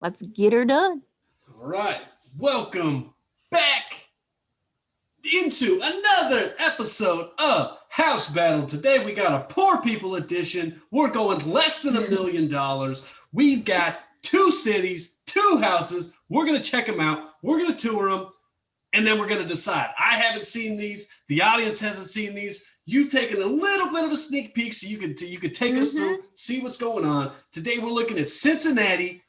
Let's get her done. All right. Welcome back into another episode of House Battle. Today we got a poor people edition. We're going less than $1 million. We've got two cities, two houses. We're going to check them out. We're going to tour them, and then we're going to decide. I haven't seen these. The audience hasn't seen these. You've taken a little bit of a sneak peek so you could take us through, see what's going on. Today we're looking at Cincinnati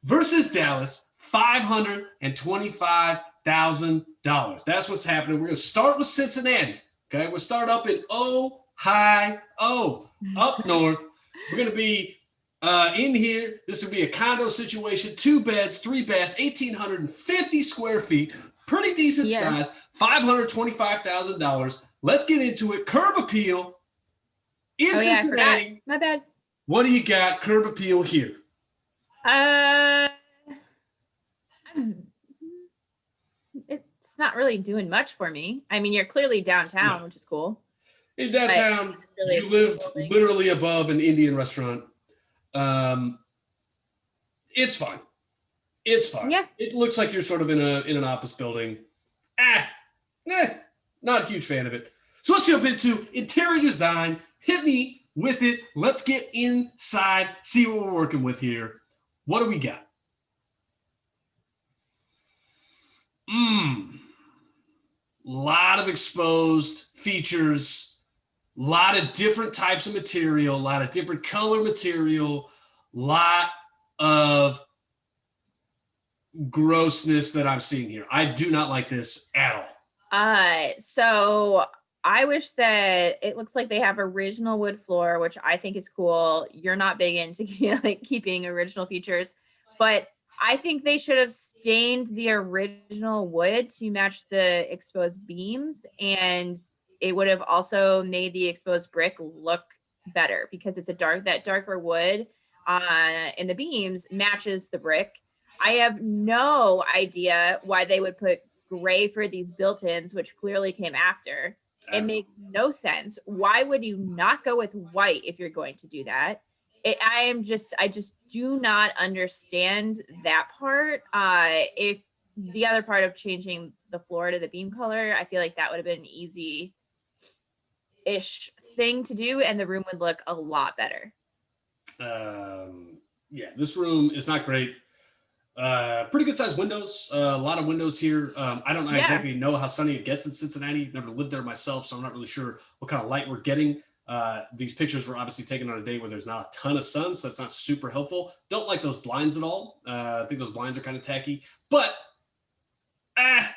versus Dallas, $525,000. That's what's happening. We're going to start with Cincinnati. Okay, we'll start up in Ohio, up north. We're going to be in here. This will be a condo situation, 2 beds, 3 baths, 1,850 square feet. Pretty decent size, $525,000. Let's get into it. Curb appeal in Cincinnati. My bad. What do you got? Curb appeal here. It's not really doing much for me. I mean, you're clearly downtown, which is cool. In downtown, really you live literally above an Indian restaurant. It's fine. It's fine. Yeah. It looks like you're sort of in an office building. Not a huge fan of it. So let's jump into interior design. Hit me with it. Let's get inside, see what we're working with here. What do we got? Lot of exposed features, lot of different types of material, a lot of different color material, lot of grossness that I'm seeing here. I do not like this at all. So I wish that it looks like they have original wood floor, which I think is cool. You're not big into like keeping original features, but I think they should have stained the original wood to match the exposed beams, and it would have also made the exposed brick look better because it's that darker wood in the beams matches the brick. I have no idea why they would put gray for these built-ins, which clearly came after. It makes no sense. Why would you not go with white if you're going to do that? I just do not understand that part. If the other part of changing the floor to the beam color, I feel like that would have been an easy-ish thing to do, and the room would look a lot better. Yeah, this room is not great. Pretty good sized windows. A lot of windows here. I don't exactly know how sunny it gets in Cincinnati. Never lived there myself, so I'm not really sure what kind of light we're getting. These pictures were obviously taken on a day where there's not a ton of sun, so that's not super helpful. Don't like those blinds at all. I think those blinds are kind of tacky. But, I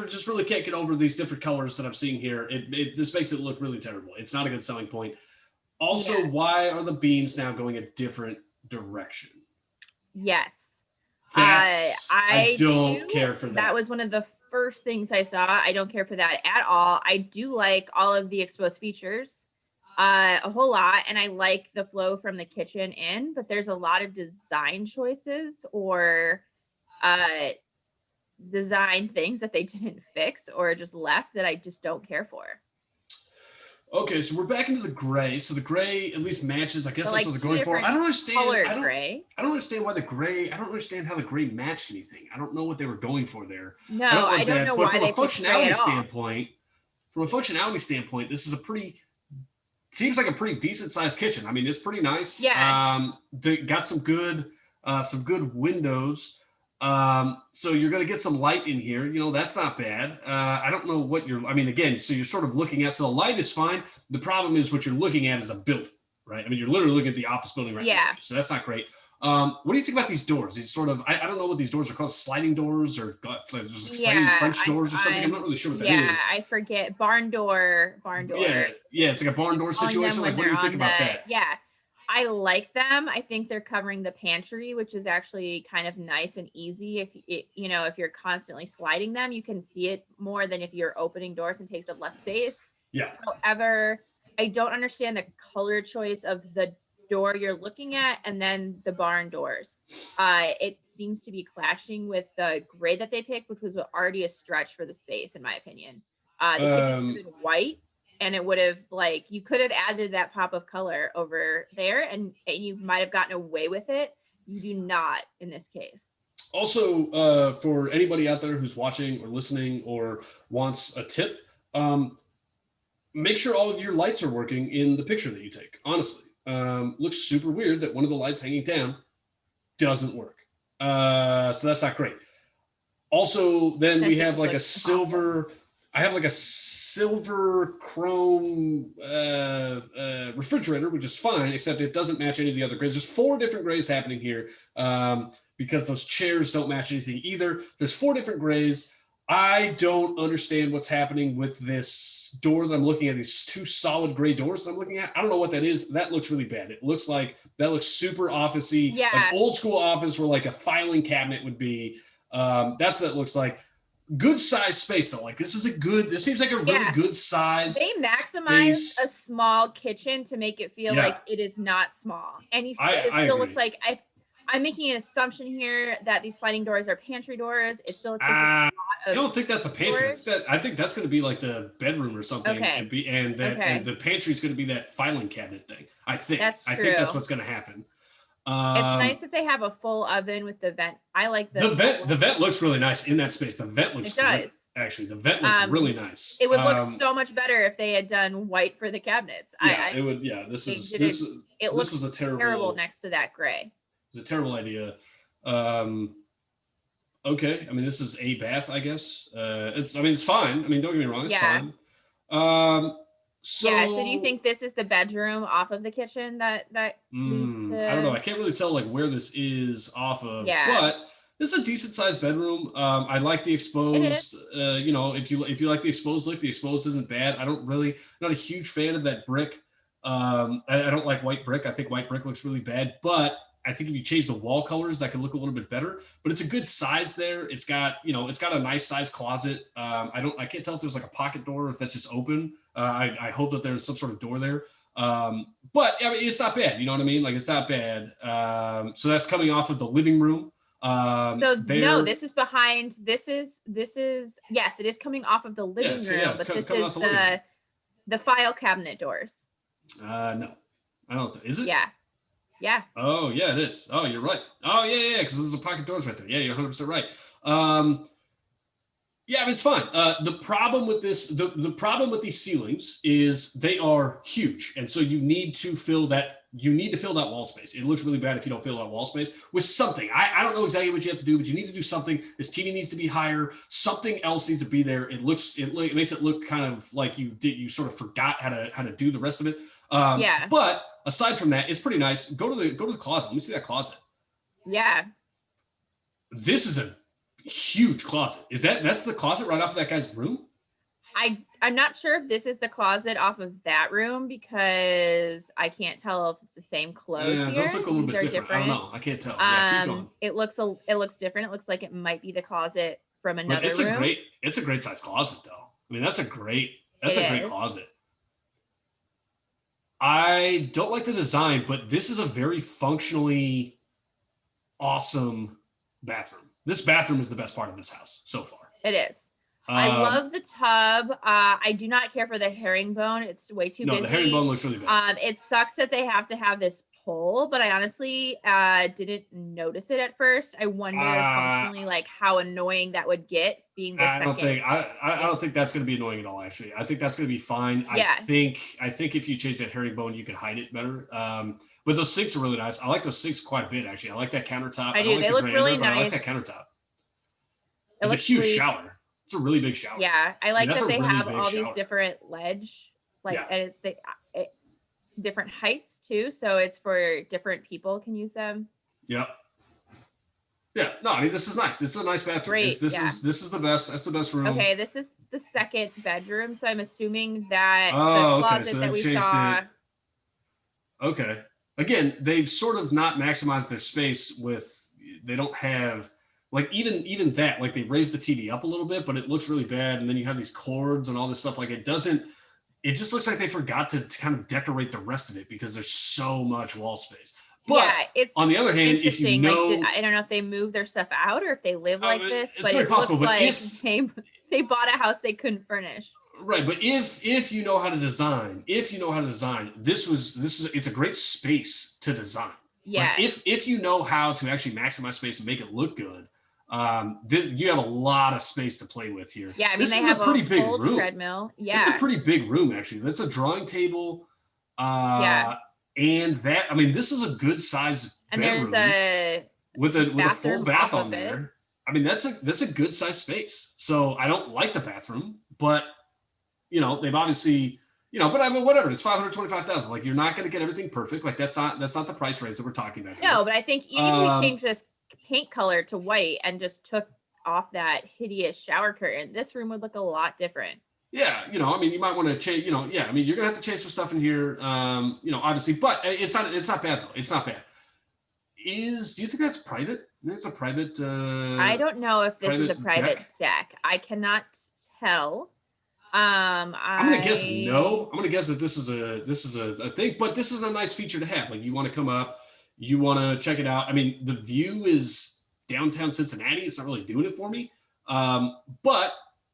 just really can't get over these different colors that I'm seeing here. This makes it look really terrible. It's not a good selling point. Also, why are the beams now going a different direction? Yes. I don't care for that. That was one of the first things I saw. I don't care for that at all. I do like all of the exposed features a whole lot, and I like the flow from the kitchen in, but there's a lot of design choices or design things that they didn't fix or just left that I just don't care for. Okay, so we're back into the gray. So the gray at least matches. I guess that's what they're going for. I don't understand. Gray. I don't understand why the gray. I don't understand how the gray matched anything. I don't know what they were going for there. No, I don't know why they picked gray at all. From a functionality standpoint, this is seems like a pretty decent sized kitchen. I mean, it's pretty nice. Yeah. They got some good windows. So you're going to get some light in here. That's not bad. I don't know what so you're sort of looking at, so the light is fine. The problem is what you're looking at is a building, right? I mean, you're literally looking at the office building right now. So that's not great. What do you think about these doors? These sort of, I don't know what these doors are called, sliding doors or sliding French doors or something. I'm not really sure what that is. Yeah, I forget. Barn door. Yeah, it's like a barn door situation. Like, what do you think about that? Yeah. I like them. I think they're covering the pantry, which is actually kind of nice and easy. If you're constantly sliding them, you can see it more than if you're opening doors and takes up less space. Yeah. However, I don't understand the color choice of the door you're looking at and then the barn doors. It seems to be clashing with the gray that they picked, which was already a stretch for the space, in my opinion. The kitchen should have been white. And it would have, you could have added that pop of color over there and you might have gotten away with it. You do not in this case. Also, for anybody out there who's watching or listening or wants a tip, make sure all of your lights are working in the picture that you take. Honestly, looks super weird that one of the lights hanging down doesn't work. So that's not great. Also, then we have like a silver. I have like a silver chrome refrigerator, which is fine, except it doesn't match any of the other grays. There's 4 different grays happening here because those chairs don't match anything either. There's 4 different grays. I don't understand what's happening with this door that I'm looking at, these 2 solid gray doors that I'm looking at. I don't know what that is. That looks really bad. It looks like that looks super officey, like old school office where like a filing cabinet would be. That's what it looks like. Good size space though. Like this seems like a really good size. They maximize a small kitchen to make it feel like it is not small. And it still looks like I'm making an assumption here that these sliding doors are pantry doors. It still looks like I don't think that's the pantry. I think that's going to be like the bedroom or something. Okay. And the pantry is going to be that filing cabinet thing. I think that's what's going to happen. It's nice that they have a full oven with the vent. I like the vent. The vent looks really nice in that space. The vent looks great. Actually, the vent looks really nice. It would look so much better if they had done white for the cabinets. It would. Yeah, this was a terrible next to that gray. It was a terrible idea. Okay, I mean this is a bath, I guess. It's fine. I mean, don't get me wrong, it's fine. So do you think this is the bedroom off of the kitchen that leads to? I don't know. I can't really tell like where this is off of. But this is a decent sized bedroom. I like the exposed. If you like the exposed look, the exposed isn't bad. Not a huge fan of that brick. I don't like white brick. I think white brick looks really bad. But I think if you change the wall colors, that could look a little bit better. But it's a good size there. It's got a nice size closet. I can't tell if there's like a pocket door or if that's just open. I hope that there's some sort of door there. But I mean, it's not bad. You know what I mean? Like it's not bad. So that's coming off of the living room. This is behind. This is yes, it is coming off of the living room. But this is the file cabinet doors. No, I don't. Is it? Yeah. Oh yeah, it is. Oh, you're right. Oh yeah, because there's a pocket doors right there. Yeah, you're 100% right. Yeah, I mean, it's fine. The problem with the problem with these ceilings is they are huge, and so you need to fill that wall space. It looks really bad if you don't fill that wall space with something. I don't know exactly what you have to do, but you need to do something. This TV needs to be higher. Something else needs to be there. It makes it look kind of like you sort of forgot how to do the rest of it. But aside from that, it's pretty nice. Go to the closet. Let me see that closet. Yeah. This is a huge closet. That's the closet right off of that guy's room? I'm not sure if this is the closet off of that room because I can't tell if it's the same clothes here. Those look a little bit different. I don't know. I can't tell. Keep going. It looks different. It looks like it might be the closet from another room. It's a great size closet though. I mean, that's a great closet. I don't like the design, but this is a very functionally awesome bathroom. This bathroom is the best part of this house so far. It is. I love the tub. I do not care for the herringbone. It's way too busy. No, the herringbone looks really bad. It sucks that they have to have this pole, but I honestly didn't notice it at first. I wonder functionally like how annoying that would get being the second. I don't think that's going to be annoying at all. Actually, I think that's going to be fine. Yeah. I think if you change that herringbone, you can hide it better. But those sinks are really nice. I like those sinks quite a bit. Actually, I like that countertop. I do. They look really nice. I like that countertop. It's a huge shower. It's a really big shower. Yeah, I like that they have all these different ledge, and different heights too. So it's for different people can use them. Yep. Yeah. No, I mean this is nice. This is a nice bathroom. Great. This is the best. That's the best room. Okay, this is the second bedroom, so I'm assuming that the closet that we saw. Okay. Again, they've sort of not maximized their space they don't have. Like even that, like they raised the TV up a little bit, but it looks really bad. And then you have these cords and all this stuff. Like it just looks like they forgot to kind of decorate the rest of it because there's so much wall space. But it's on the other hand, if you know, I don't know if they move their stuff out or if they live like this, but it possible, looks like they bought a house they couldn't furnish. Right, but if you know how to design, it's a great space to design. Yeah. If you know how to actually maximize space and make it look good, you have a lot of space to play with here. Yeah, I mean, This they is a have a pretty big full room. treadmill. It's a Yeah. pretty big room, actually. That's a drawing table. Yeah. And that, I mean, this is a good size And there's bedroom a with a full bathroom bath off on of it. there. I mean, that's a good size space. So I don't like the bathroom, but they've obviously, but I mean, whatever. It's 525,000. Like, you're not going to get everything perfect. Like, that's not the price raise that we're talking about here. No, but I think even if we change this paint color to white and just took off that hideous shower curtain, this room would look a lot different. Yeah, I mean, you might want to change, yeah, I mean, you're gonna have to change some stuff in here, obviously, but it's not bad though. It's not bad. Do you think that's private? It's a private. I don't know if this is a private deck. deck. I cannot tell. I'm gonna guess no. I'm gonna guess that this is a thing, but this is a nice feature to have. Like, you want to come up, you want to check it out. I mean, the view is downtown Cincinnati. It's not really doing it for me, but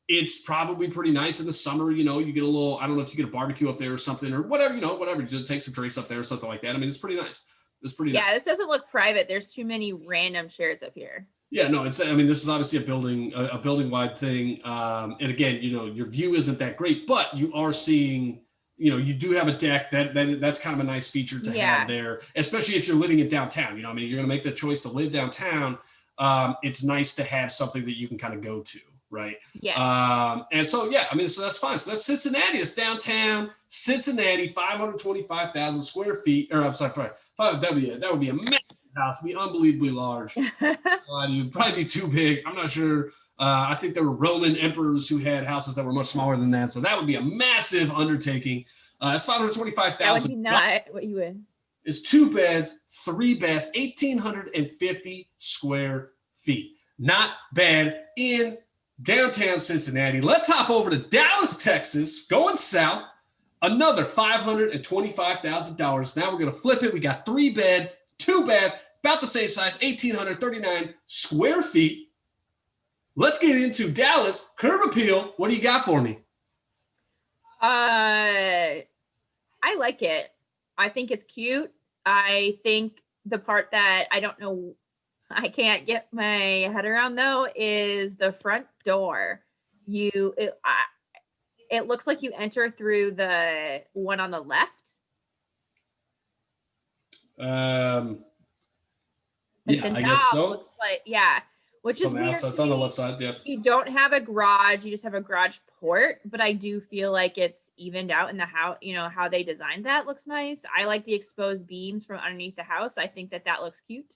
it's probably pretty nice in the summer. You get a little, I don't know if you get a barbecue up there or something, or whatever, whatever. Just take some drinks up there or something like that. I mean, it's pretty nice. It's pretty nice. Yeah, this doesn't look private. There's too many random chairs up here. Yeah, no, I mean, this is obviously a building wide thing. And again, your view isn't that great, but you are seeing, you do have a deck that's kind of a nice feature to have there, especially if you're living in downtown. I mean, you're going to make the choice to live downtown. It's nice to have something that you can kind of go to. Right. Yeah. And so, yeah, I mean, so that's fine. So that's Cincinnati. It's downtown Cincinnati, 525,000 square feet. Or I'm sorry, that would be a massive house. It'd be unbelievably large. It'd probably be too big. I'm not sure. I think there were Roman emperors who had houses that were much smaller than that. So that would be a massive undertaking. It's 525,000. That would be not what you would. It's 2 beds, 3 baths, 1,850 square feet. Not bad in downtown Cincinnati. Let's hop over to Dallas, Texas, going south, another $525,000. Now we're going to flip it. We got 3 bed, 2 bath, about the same size, 1,839 square feet. Let's get into Dallas. Curb appeal. What do you got for me? I like it. I think it's cute. I think the part that I can't get my head around, though, is the front door. It looks like you enter through the one on the left. Yeah, I guess so. Looks like, which is weird. It's on the left side. Yep. You don't have a garage. You just have a garage port, but I do feel like it's evened out in the house. How they designed that looks nice. I like the exposed beams from underneath the house. I think that looks cute.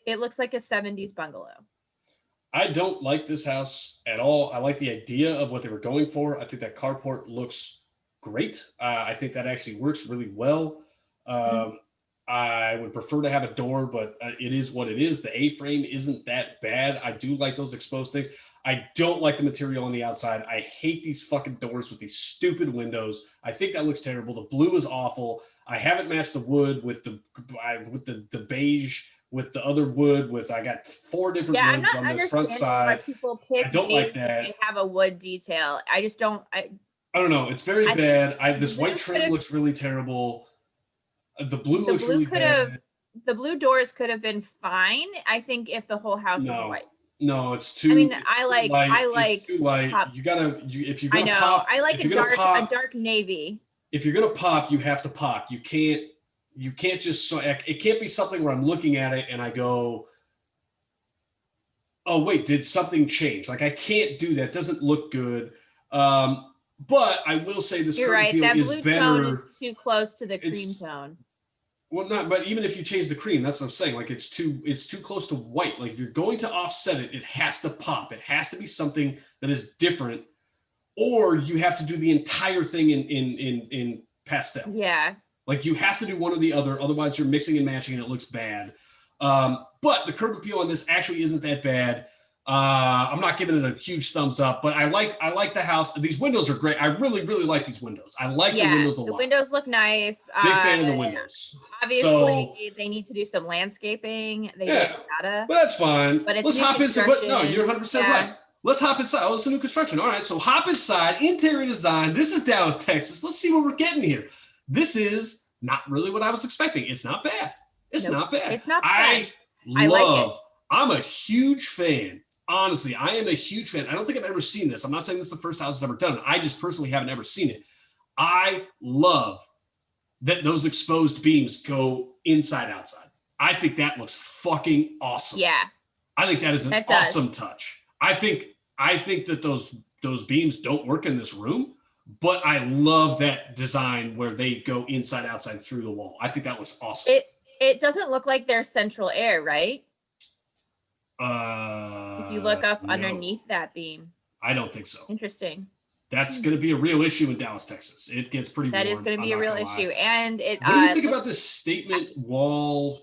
It looks like a 70s bungalow. I don't like this house at all. I like the idea of what they were going for. I think that carport looks great. I think that actually works really well. I would prefer to have a door, but it is what it is. The A-frame isn't that bad. I do like those exposed things. I don't like the material on the outside. I hate these fucking doors with these stupid windows. I think that looks terrible. The blue is awful. I haven't matched the wood with the beige with the other wood. I got 4 different woods on this front side. People pick I don't like that. They have a wood detail. I just don't. I don't know. It's very bad. This white trim looks really terrible. The blue looks really bad. The blue doors could have been fine. I think if the whole house was white. No, it's too. I mean, I like. It's too light. Pop. If you're gonna pop. I like a dark navy. If you're gonna pop, you have to pop. You can't just. It can't be something where I'm looking at it and I go, oh wait, did something change? Like, I can't do that. It doesn't look good. But I will say this. You're right. That blue tone is too close to the cream tone. Well, but even if you change the cream, that's what I'm saying. Like, it's too close to white. Like, if you're going to offset it, it has to pop. It has to be something that is different, or you have to do the entire thing in pastel. Yeah. Like, you have to do one or the other. Otherwise, you're mixing and matching, and it looks bad. But the curb appeal on this actually isn't that bad. I'm not giving it a huge thumbs up, but I like the house. These windows are great. I really, really like these windows. I like the windows a lot. The windows look nice. Big fan of the windows. Obviously, they need to do some landscaping. But that's fine. But let's hop into. But no, you're 100% right. Let's hop inside. Oh, it's a new construction. All right, so hop inside. Interior design. This is Dallas, Texas. Let's see what we're getting here. This is not really what I was expecting. It's not bad. It's not bad. It's not bad. I like it. I'm a huge fan. Honestly, I am a huge fan. I don't think I've ever seen this. I'm not saying this is the first house that's ever done it. I just personally haven't ever seen it. I love that those exposed beams go inside outside. I think that looks fucking awesome. Yeah. I think that is an awesome touch. I think that those beams don't work in this room, but I love that design where they go inside outside through the wall. I think that looks awesome. It doesn't look like there's central air, right? If you look up underneath that beam. I don't think so. Interesting. That's going to be a real issue in Dallas, Texas. It gets pretty warm. That is going to be a real issue. And what do you think about this statement wall?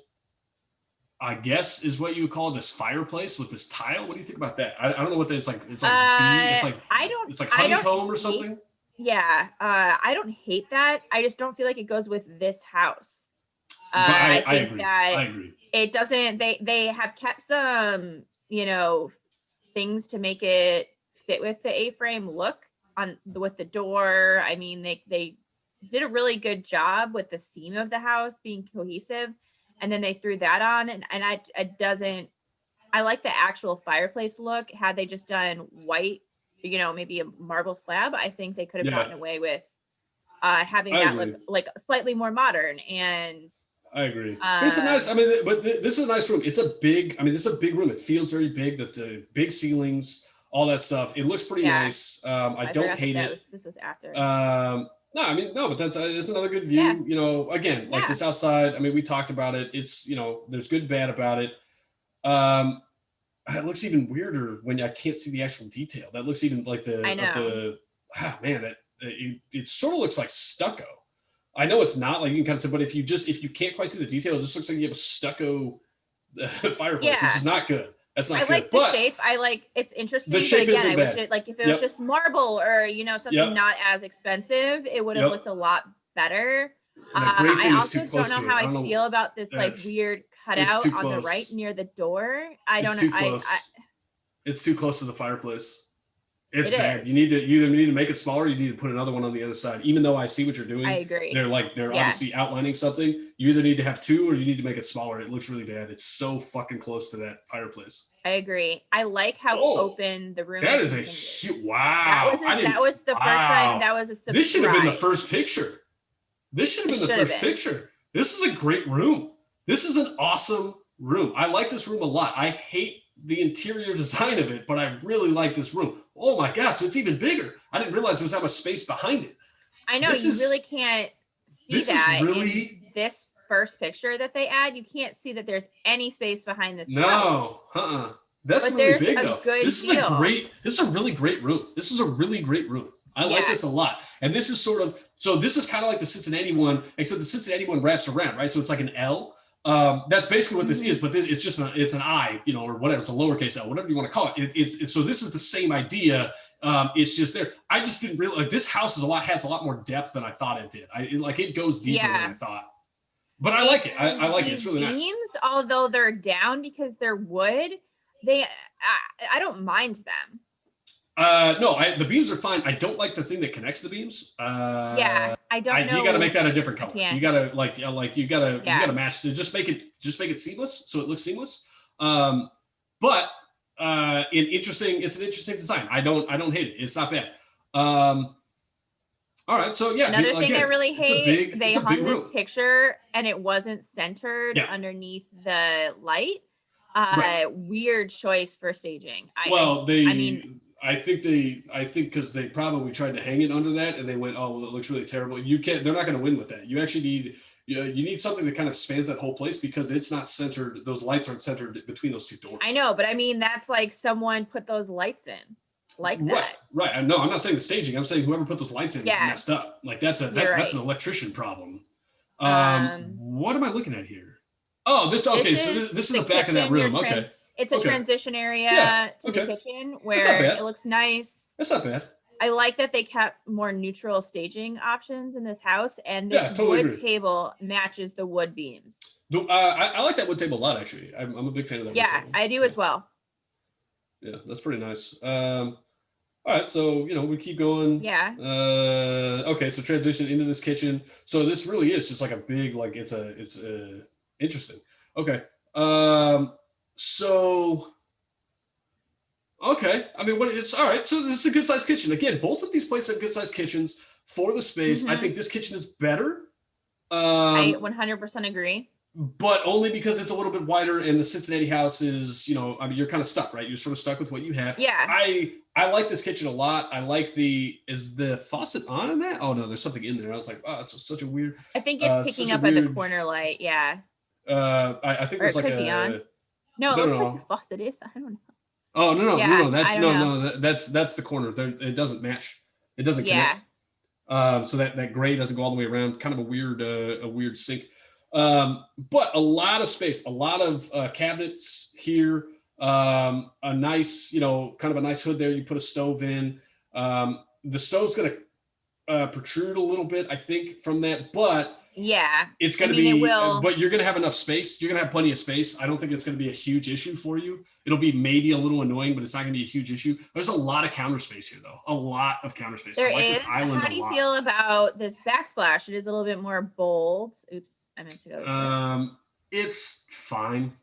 I guess is what you would call this fireplace with this tile. What do you think about that? I don't know what that is like. It's like it's like honeycomb or something. Yeah, I don't hate that. I just don't feel like it goes with this house. I agree. I agree. It doesn't. They have kept some, things to make it fit with the A-frame look with the door. I mean, they did a really good job with the theme of the house being cohesive, and then they threw that on, and it doesn't. I like the actual fireplace look. Had they just done white, maybe a marble slab, I think they could have gotten away with having that look like slightly more modern. And I agree. It's a nice. I mean, but this is a nice room. It's a big. I mean, it's a big room. It feels very big. The big ceilings, all that stuff. It looks pretty nice. I don't hate it. This was after. No, I mean, no, but it's another good view. Yeah. Again, like this outside. I mean, we talked about it. It's there's good, bad about it. It looks even weirder when I can't see the actual detail. That looks even like it sort of looks like stucco. I know it's not, like you can kind of say, but if you can't quite see the detail, it just looks like you have a stucco fireplace, which is not good. That's not good. I like the shape. It's interesting. The shape but again, isn't bad. If it was just marble or something not as expensive, it would have looked a lot better. I also don't know how I feel about this weird cutout on the right near the door. I don't know. It's too close to the fireplace. It's bad. You either need to make it smaller, or you need to put another one on the other side. Even though I see what you're doing. I agree. They're obviously outlining something. You either need to have two or you need to make it smaller. It looks really bad. It's so fucking close to that fireplace. I agree. I like how open the room is. That is a huge wow. That was the first time. That was a surprise. This should have been the first picture. This is a great room. This is an awesome room. I like this room a lot. I hate the interior design of it, but I really like this room. Oh my God, so it's even bigger. I didn't realize there was that much space behind it. I know, you really can't see that in this first picture that they add. You can't see that there's any space behind this. No, That's really big though. This is a really great room. This is a really great room. I like this a lot. And this is this is kind of like the Cincinnati one, except the Cincinnati one wraps around, right? So it's like an L. That's basically what this is, but it's just it's an I, or whatever. It's a lowercase L, whatever you want to call it. It's so this is the same idea. It's just there. I just didn't realize like this house has a lot more depth than I thought it did. It goes deeper than I thought. But I like it. I like it. It's really nice. Beams, although they're down because they're wood, I don't mind them. No, the beams are fine. I don't like the thing that connects the beams. I don't know. You got to make that a different color. You got to you got to match. Just make it seamless so it looks seamless. But it's an interesting design. I don't hate it. It's not bad. All right, so another thing I really hate, they hung this picture and it wasn't centered underneath the light. Weird choice for staging. I think because they probably tried to hang it under that and they went, oh, well, it looks really terrible. They're not going to win with that. You actually need, you need something that kind of spans that whole place because it's not centered. Those lights aren't centered between those two doors. I know, but I mean, that's like someone put those lights in that. Right. No, I'm not saying the staging. I'm saying whoever put those lights in messed up. Like that's an electrician problem. What am I looking at here? Oh, this is the back of that room. Okay. It's a transition area to the kitchen where it looks nice. That's not bad. I like that they kept more neutral staging options in this house, and this wood table matches the wood beams. I like that wood table a lot, actually. I'm a big fan of that. Yeah, I do as well. Yeah, that's pretty nice. All right, so we keep going. Yeah. Okay, so transition into this kitchen. So this really is just like a big, like it's interesting. Okay, so okay, I mean, what it's all right. So this is a good sized kitchen. Again, both of these places have good sized kitchens for the space. I Hmm. think this kitchen is better. I Um, 100% agree. but only because it's a little bit wider and the Cincinnati house is, I mean, you're kind of stuck, right? You're sort of stuck with what you have. Yeah. I like this kitchen a lot. I like is the faucet on in that? Oh no, there's something in there. I was like, oh, it's such a weird, I think it's such picking a up at the weird. corner light. Yeah. I think Or there's it like could be on. a No, it no, looks like the no. faucet is. I don't know. Oh no. Yeah. That's I don't know. that's the corner. There, it doesn't match. It doesn't Yeah. connect. So that gray doesn't go all the way around. Kind of a weird sink. But a lot of space, a lot of cabinets here. A nice, kind of a nice hood there. You put a stove in. The stove's gonna protrude a little bit, I think, from that, but Yeah. it's I going to mean, it be. will. But you're going to have enough space. You're going to have plenty of space. I don't think it's going to be a huge issue for you. It'll be maybe a little annoying, but it's not going to be a huge issue. There's a lot of counter space here, though. A lot of counter space. There I like is. this island How a do you lot. feel about this backsplash? It is a little bit more bold. Oops, I meant to go to. It's fine.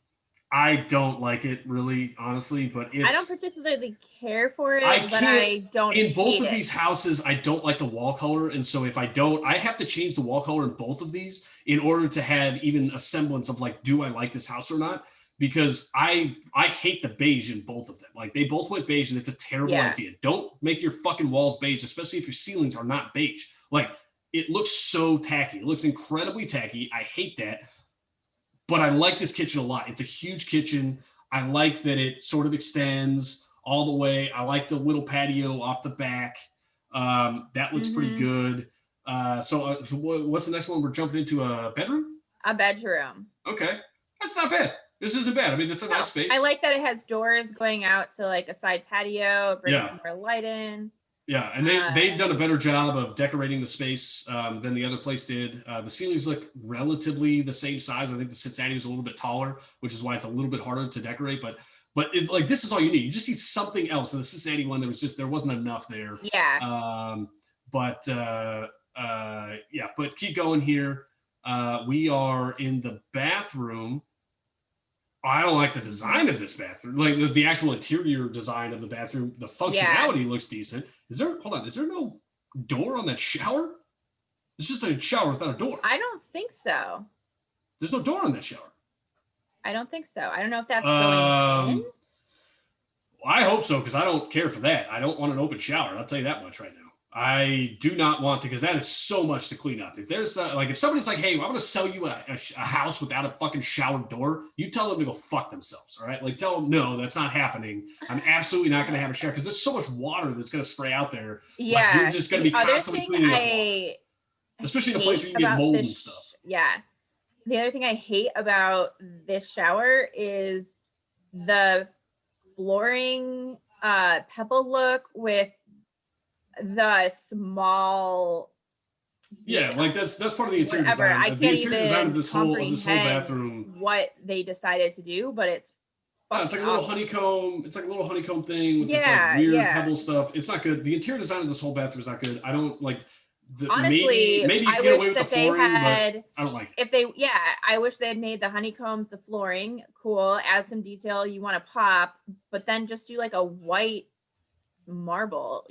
I don't like it really, honestly, but I don't it's. particularly care for I it, but can't. I don't In both hate of it. these houses, I don't like the wall color, and so if I don't, I have to change the wall color in both of these in order to have even a semblance of like, do I like this house or not? Because I hate the beige in both of them. Like they both went beige, and it's a terrible Yeah. idea. Don't make your fucking walls beige, especially if your ceilings are not beige. Like it looks so tacky. It looks incredibly tacky. I hate that. But I like this kitchen a lot. It's a huge kitchen. I like that it sort of extends all the way. I like the little patio off the back. That looks pretty Mm-hmm. good. So what's the next one? We're jumping into a bedroom. A bedroom. Okay, that's not bad. This isn't bad. I mean, it's a No, nice space. I like that it has doors going out to like a side patio. It brings Yeah, more light in. yeah, and they've done a better job of decorating the space than the other place did. The ceilings look relatively the same size. I think the Cincinnati was a little bit taller, which is why it's a little bit harder to decorate. But like this is all you need. You just need something else. And the Cincinnati one, there wasn't enough there. Yeah. But yeah, but keep going here. We are in the bathroom. I don't like the design of this bathroom. Like the actual interior design of the bathroom, the functionality looks decent. Is there no door on that shower? It's just a shower without a door. I don't think so. There's no door on that shower. I don't think so. I don't know if that's going in. I hope so, because I don't care for that. I don't want an open shower. I'll tell you that much right now. I do not want to, because that is so much to clean up. If there's like, if somebody's like, hey, I'm going to sell you a house without a fucking shower door, you tell them to go fuck themselves. All right. Like tell them, no, that's not happening. I'm absolutely not going to have a shower because there's so much water that's going to spray out there. Yeah. Like, you're just going to be constantly cleaning up water. Especially in a place where you can get mold and stuff. Yeah. The other thing I hate about this shower is the flooring pebble look with the small. Yeah, like that's part of the interior whatever. design. I The can't interior even design of this whole comprehend bathroom. what they decided to do, but it's it's like a little honeycomb. It's like a little honeycomb thing with this like weird pebble stuff. It's not good. The interior design of this whole bathroom is not good. I don't like. Honestly, maybe I get away wish with that the they flooring, had. but I don't like it. If they, I wish they had made the honeycombs, the flooring, cool. Add some detail you want to pop, but then just do like a white marble,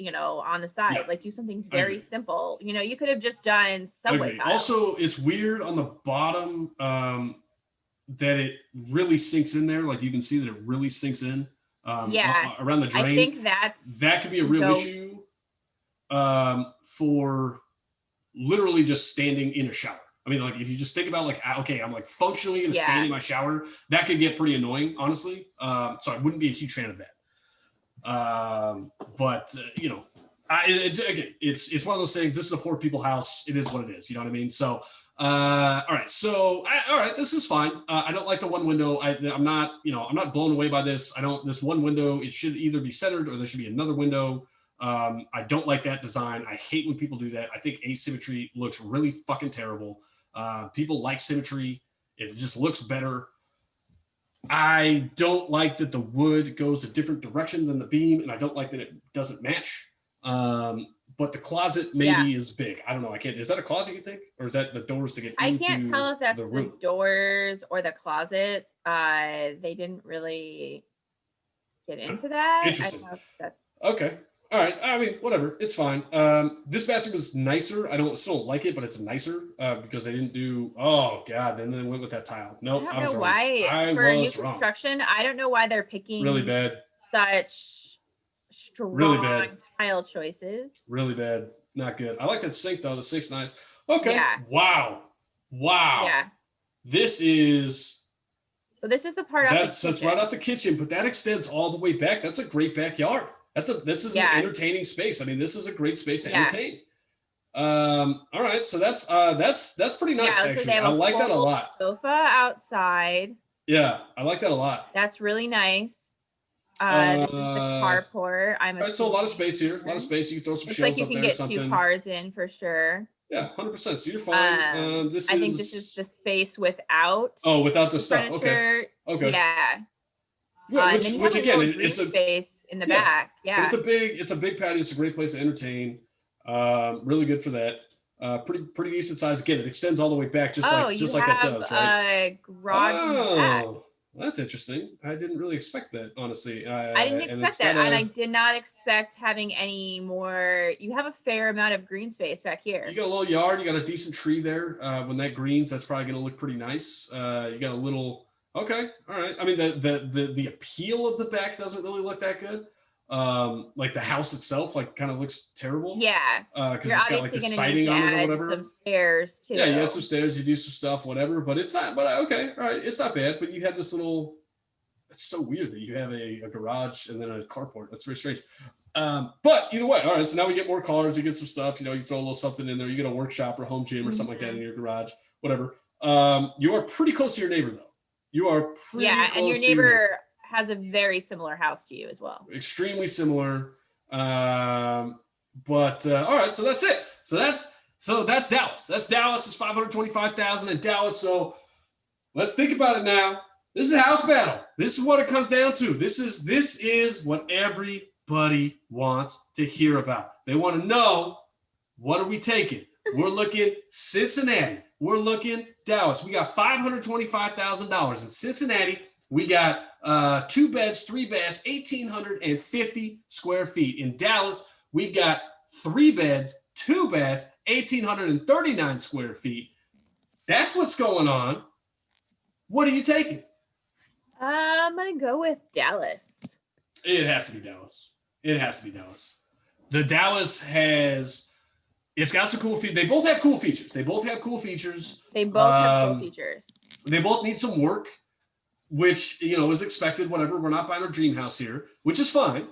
on the side. Yeah, like do something very simple. You could have just done subway tile. Also, it's weird on the bottom that it really sinks in there. Like you can see that it really sinks in. Around the drain. I think that could be a real issue for literally just standing in a shower. I mean, like if you just think about like, okay, I'm like functionally going to stand in my shower, that could get pretty annoying, honestly. So I wouldn't be a huge fan of that. But again, it's one of those things. This is a poor people house. It is what it is. You know what I mean? So, all right. So, all right, this is fine. I don't like the one window. I'm not blown away by this. This one window, it should either be centered or there should be another window. I don't like that design. I hate when people do that. I think asymmetry looks really fucking terrible. People like symmetry. It just looks better. I don't like that the wood goes a different direction than the beam, and I don't like that it doesn't match. But the closet maybe is big. I don't know. I can't. Is that a closet, you think, or is that the doors to get I into can't tell if that's the the room? doors or the closet. They didn't really get into that. I don't Interesting. know if that's Okay. All right. I mean, whatever. It's fine. This bathroom is nicer. I still don't like it, but it's nicer because they didn't do. Oh God! Then they went with that tile. I Nope, don't I know was wrong. why I for new was wrong. construction, I don't know why they're Really picking bad. such Really strong bad. tile choices. Really bad. Not good. I like that sink though. The sink's nice. Okay. Yeah. Wow. Wow. Yeah. This is So this is the part off the that's right kitchen. off the kitchen, but that extends all the way back. That's a great backyard. This is an entertaining space. I mean, this is a great space to entertain. All right, so that's pretty nice Yeah, so they actually. have I a like that a full lot. sofa outside. Yeah, I like that a lot. That's really nice. This is the carport. I'm All right, so a assuming. lot of space here. A lot of space. You can throw some Looks like shelves you up can there or get 2 something. cars in for sure. Yeah, 100%. So you're fine. I think this is the space without. Oh, without the stuff. Furniture. Okay. Yeah. Yeah, And then you have again, it's a space in the back. Yeah. But it's a big patio. It's a great place to entertain. Really good for that. Pretty decent size. Again, it extends all the way back, just like that does, right? A garage in the back. That's interesting. I didn't really expect that, honestly. I didn't expect that, and I did not expect having any more. You have a fair amount of green space back here. You got a little yard. You got a decent tree there. When that greens, that's probably going to look pretty nice. You got a little. Okay, all right. I mean, the appeal of the back doesn't really look that good. Like the house itself, like kind of looks terrible. Yeah, because it's got like the siding on it or whatever. Some stairs too. Yeah, you got some stairs. You do some stuff, whatever. But it's not. But okay, all right. It's not bad. But you have this little. It's so weird that you have a garage and then a carport. That's very strange. But either way, all right. So now we get more cars. You get some stuff. You know, you throw a little something in there. You get a workshop or home gym or something like that in your garage, whatever. You are pretty close to your neighbor though. You are pretty close and your neighbor has a very similar house to you as well. Extremely similar. But all right, so that's it. So that's Dallas. That's Dallas. It's 525,000 in Dallas. So let's think about it now. This is a house battle. This is what it comes down to. This is what everybody wants to hear about. They want to know, what are we taking? We're looking Cincinnati. We're looking Dallas. We got $525,000 in Cincinnati. We got 2 beds, 3 baths, 1,850 square feet. In Dallas, we've got 3 beds, 2 baths, 1,839 square feet. That's what's going on. What are you taking? I'm going to go with Dallas. It has to be Dallas. It has to be Dallas. The Dallas has... It's got some cool features. They both have cool features. They both have cool features. They both need some work, which, you know, is expected. Whatever. We're not buying our dream house here, which is fine.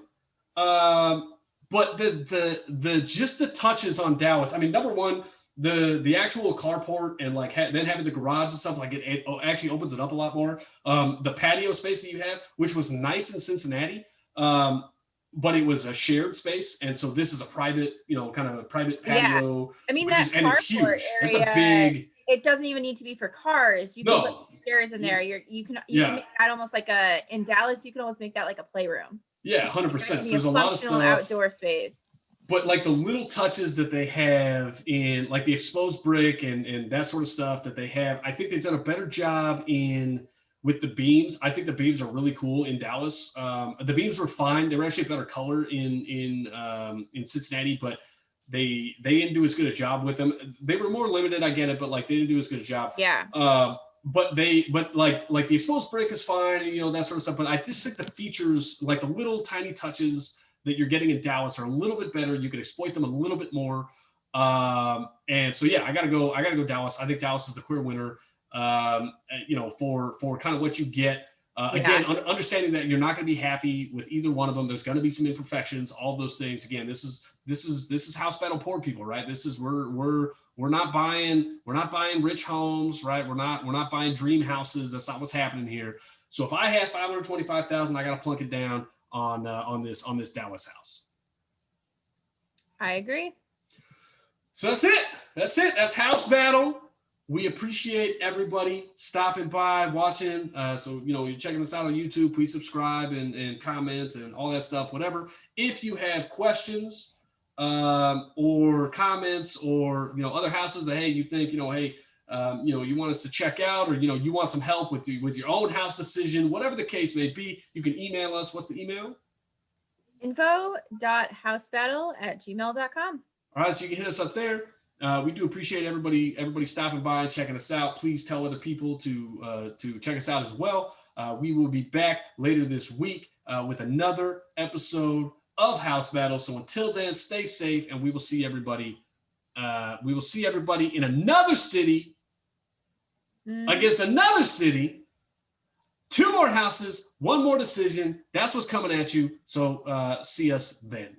But the just the touches on Dallas. I mean, number one, the actual carport and like then having the garage and stuff, like it actually opens it up a lot more. The patio space that you have, which was nice in Cincinnati. But it was a shared space, and so this is a private, you know, kind of a private patio. Yeah. I mean, that carport area, it's a big. It doesn't even need to be for cars. You can put chairs in there. You can make that almost like in Dallas. You can almost make that like a playroom. Yeah, 100%. So there's a lot of stuff. Outdoor space. But like the little touches that they have in like the exposed brick and that sort of stuff that they have, I think they've done a better job with the beams. I think the beams are really cool in Dallas. The beams were fine. They were actually a better color in Cincinnati, but they didn't do as good a job with them. They were more limited, I get it, but like they didn't do as good a job. Yeah. But like the exposed brick is fine, and, you know, that sort of stuff. But I just think the features, like the little tiny touches that you're getting in Dallas, are a little bit better. You can exploit them a little bit more. And so yeah, I gotta go Dallas. I think Dallas is the clear winner. You know, for kind of what you get. Again, understanding that you're not going to be happy with either one of them. There's going to be some imperfections, all those things. Again, this is house battle poor people, right? This is we're not buying rich homes, right? We're not buying dream houses. That's not what's happening here. So if I have 525,000, I got to plunk it down on this Dallas house. I agree. So that's it. That's house battle We appreciate everybody stopping by, watching. So, you're checking us out on YouTube. Please subscribe and comment and all that stuff, whatever. If you have questions or comments or, other houses that, hey, you think, hey, you want us to check out, or, you want some help with your own house decision, whatever the case may be, you can email us. What's the email? info.housebattle@gmail.com. All right, so you can hit us up there. We do appreciate everybody stopping by and checking us out. Please tell other people to check us out as well. We will be back later this week with another episode of House Battle. So until then, stay safe, and we will see everybody. We will see everybody in another city against another city. 2 more houses, 1 more decision. That's what's coming at you. So see us then.